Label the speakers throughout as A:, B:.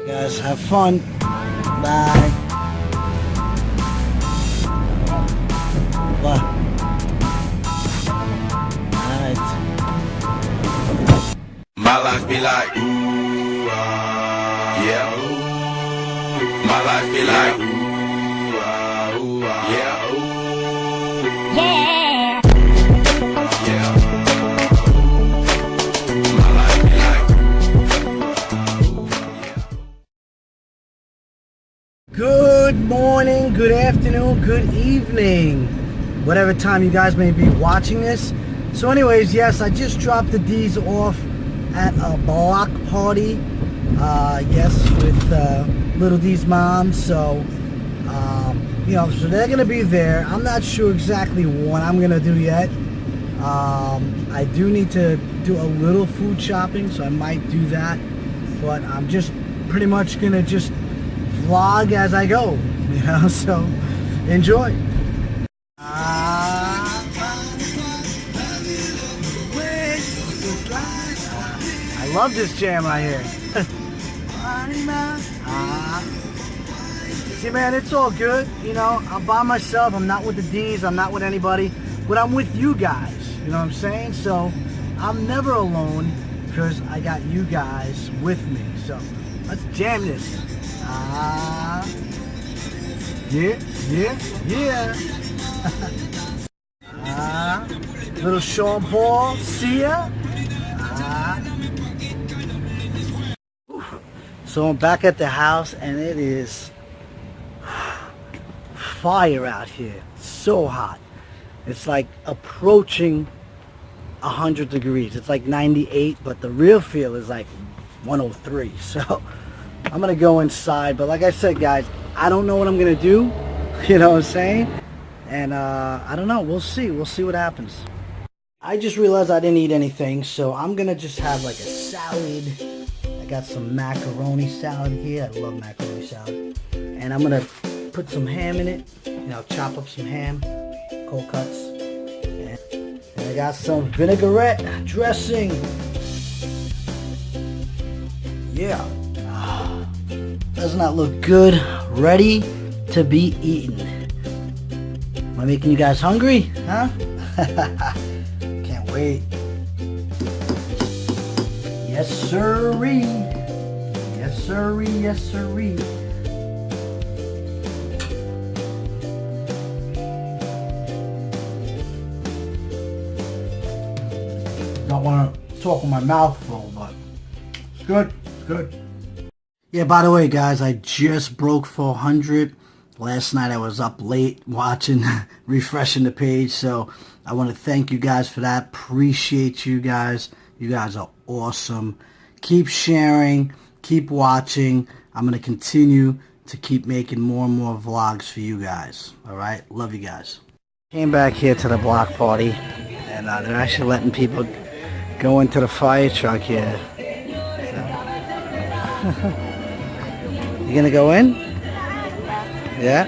A: Guys, have fun. Bye. What? Alright.
B: My life be like, ooh, yeah, ooh. My life be like, ooh, yeah, ooh. Yeah. Yeah. My life be like, ooh, yeah.
A: Good morning, good afternoon, good evening, whatever time you guys may be watching this. So anyways, yes, I just dropped the D's off at a block party, yes, with Little D's mom. So you know, so they're gonna be there. I'm not sure exactly what I'm gonna do yet. I do need to do a little food shopping, so I might do that, but I'm just pretty much gonna just vlog as I go, you know, so enjoy. I love this jam right here. See, man, it's all good, you know. I'm by myself. I'm not with the D's. I'm not with anybody, but I'm with you guys. You know what I'm saying? So I'm never alone because I got you guys with me. So let's jam this. Yeah, yeah, yeah. Little Sean Paul, see ya. So I'm back at the house and it is fire out here. It's so hot. It's like approaching 100 degrees. It's like 98, but the real feel is like 103. So I'm gonna go inside, but like I said, guys, I don't know what I'm gonna do. You know what I'm saying? And I don't know. We'll see what happens. I just realized I didn't eat anything, so I'm gonna just have like a salad. I got some macaroni salad here. I love macaroni salad. And I'm gonna put some ham in it. You know, chop up some ham, cold cuts. And I got some vinaigrette dressing. Yeah. Does not look good. Ready to be eaten. Am I making you guys hungry? Huh? Can't wait. Yes, sirree. Yes, sirree. Yes, sirree. Don't want to talk with my mouth full, but it's good. It's good. Yeah, by the way, guys, I just broke 400. Last night I was up late watching, refreshing the page, so I want to thank you guys for that. Appreciate you guys. You guys are awesome. Keep sharing, keep watching. I'm going to continue to keep making more and more vlogs for you guys. All right? Love you guys. Came back here to the block party, and they're actually letting people go into the fire truck here. So. You gonna go in? Yeah?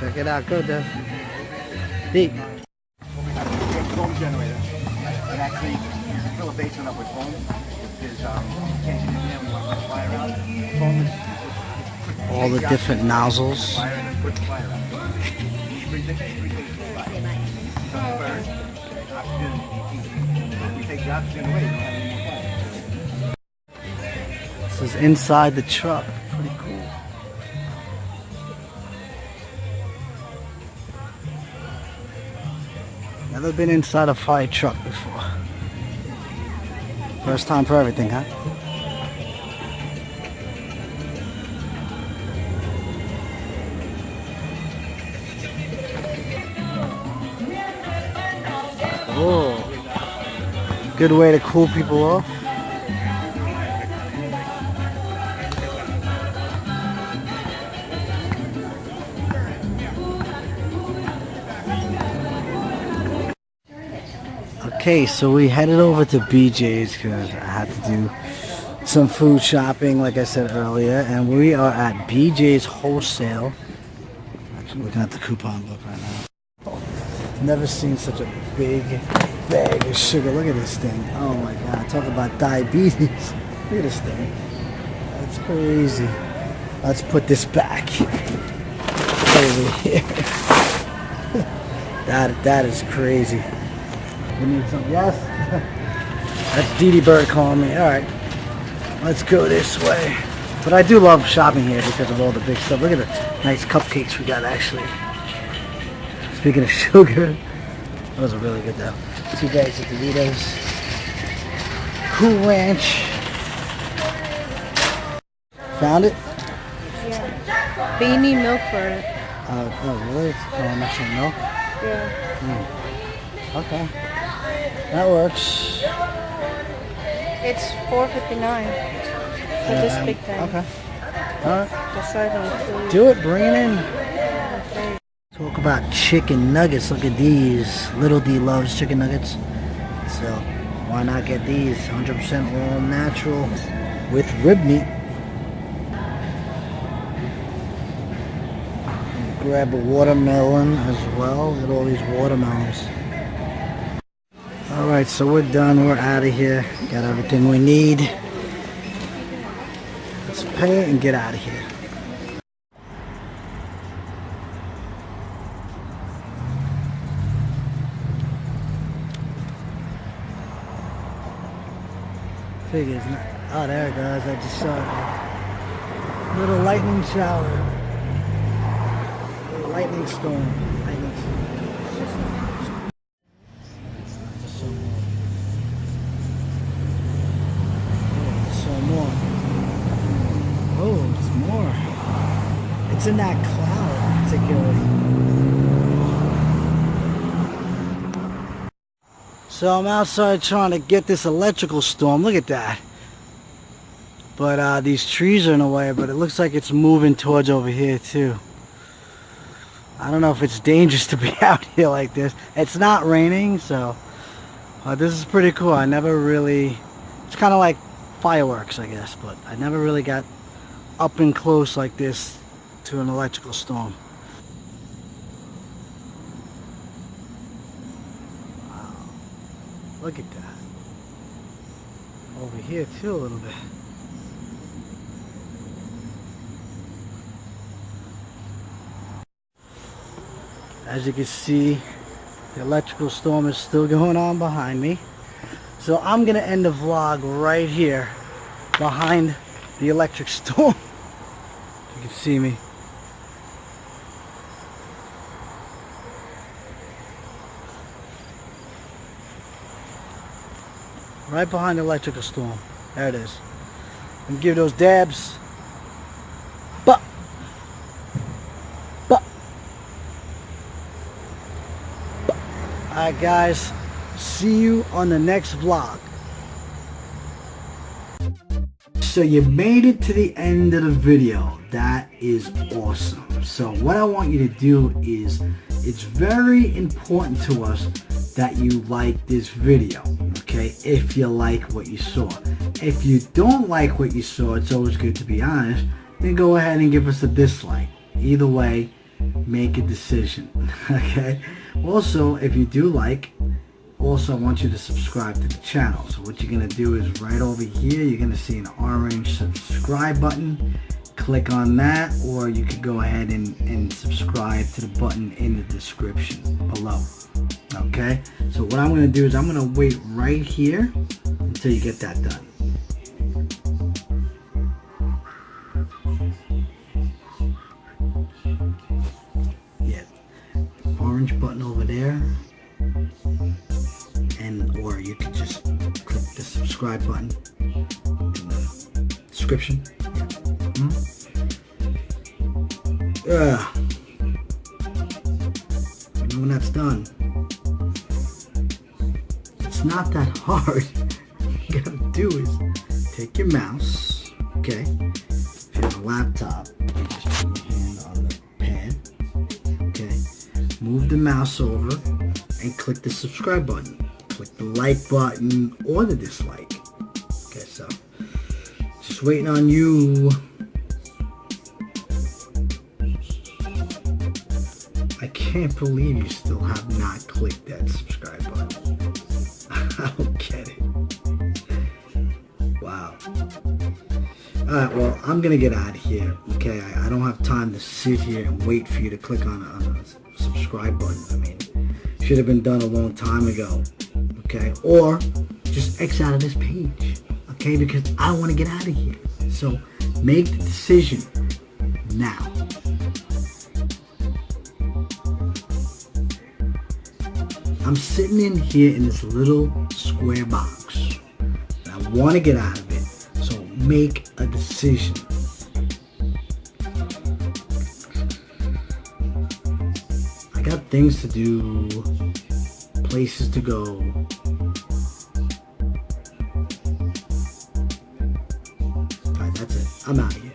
A: Check it out, go there. Deep.
C: Foam generator. It actually fill a basin up with foam. There's can't get in there when you want to put the fire out. Foam is
A: All the different nozzles.
C: fire and then put the fire out. We take the oxygen away, you don't have any more fire.
A: This is inside the truck. Pretty cool. Never been inside a fire truck before. First time for everything, huh? Oh, good way to cool people off. Okay, so we headed over to BJ's because I had to do some food shopping, like I said earlier, and we are at BJ's Wholesale. Actually looking at the coupon book right now. Never seen such a big bag of sugar. Look at this thing. Oh my God. Talk about diabetes. Look at this thing. That's crazy. Let's put this back over here. That is crazy. We need some. Yes. That's Dee Dee Bird calling me. All right. Let's go this way. But I do love shopping here because of all the big stuff. Look at the nice cupcakes we got actually. Speaking of sugar, those are really good though. 2 bags of Doritos. Cool Ranch. Found it?
D: Yeah. But you need milk for it.
A: Oh really? It's extra milk?
D: Yeah.
A: Okay. That works.
D: It's $4.59 for this big thing.
A: Okay. Alright.
D: The size on food.
A: Do it, bring it in. Talk about chicken nuggets. Look at these. Little D loves chicken nuggets. So why not get these? 100% all natural with rib meat. Grab a watermelon as well. Look at all these watermelons. Alright, so we're done. We're out of here. Got everything we need. Let's pay and get out of here. Figures. Oh, there it goes. I just saw it. Little lightning shower. Little lightning storm. Lightning storm. Just some more. Oh, just some more. Oh, it's more. It's in that cloud, particularly. So I'm outside trying to get this electrical storm. Look at that. But these trees are in the way, but it looks like it's moving towards over here too. I don't know if it's dangerous to be out here like this. It's not raining, so this is pretty cool. I never really, it's kind of like fireworks, I guess, but I never really got up and close like this to an electrical storm. Look at that. Over here too a little bit. As you can see, the electrical storm is still going on behind me. So I'm gonna end the vlog right here behind the electric storm. You can see me. Right behind the electrical storm. There it is. And give those dabs. But. Alright guys. See you on the next vlog. So you made it to the end of the video. That is awesome. So what I want you to do is, it's very important to us that you like this video, okay, if you like what you saw. If you don't like what you saw, it's always good to be honest, then go ahead and give us a dislike. Either way, make a decision, okay? Also, if you do like, also I want you to subscribe to the channel. So what you're gonna do is right over here, you're gonna see an orange subscribe button. Click on that, or you could go ahead and subscribe to the button in the description below. Okay, so what I'm going to do is I'm going to wait right here until you get that done. Yeah, orange button over there, and or you can just click the subscribe button in the description. And when that's done, it's not that hard. All you gotta do is take your mouse, okay? If you have a laptop, you just put your hand on the pad, okay? Move the mouse over and click the subscribe button. Click the like button or the dislike. Okay, so just waiting on you. I can't believe you still have not clicked that subscribe button. I don't get it. Wow. Alright, well, I'm gonna get out of here. Okay, I don't have time to sit here and wait for you to click on a subscribe button. I mean, should have been done a long time ago. Okay, or just X out of this page. Okay, because I don't want to get out of here. So make the decision now. I'm sitting in here in this little square box, and I want to get out of it. So make a decision. I got things to do, places to go. Alright, that's it. I'm out of here.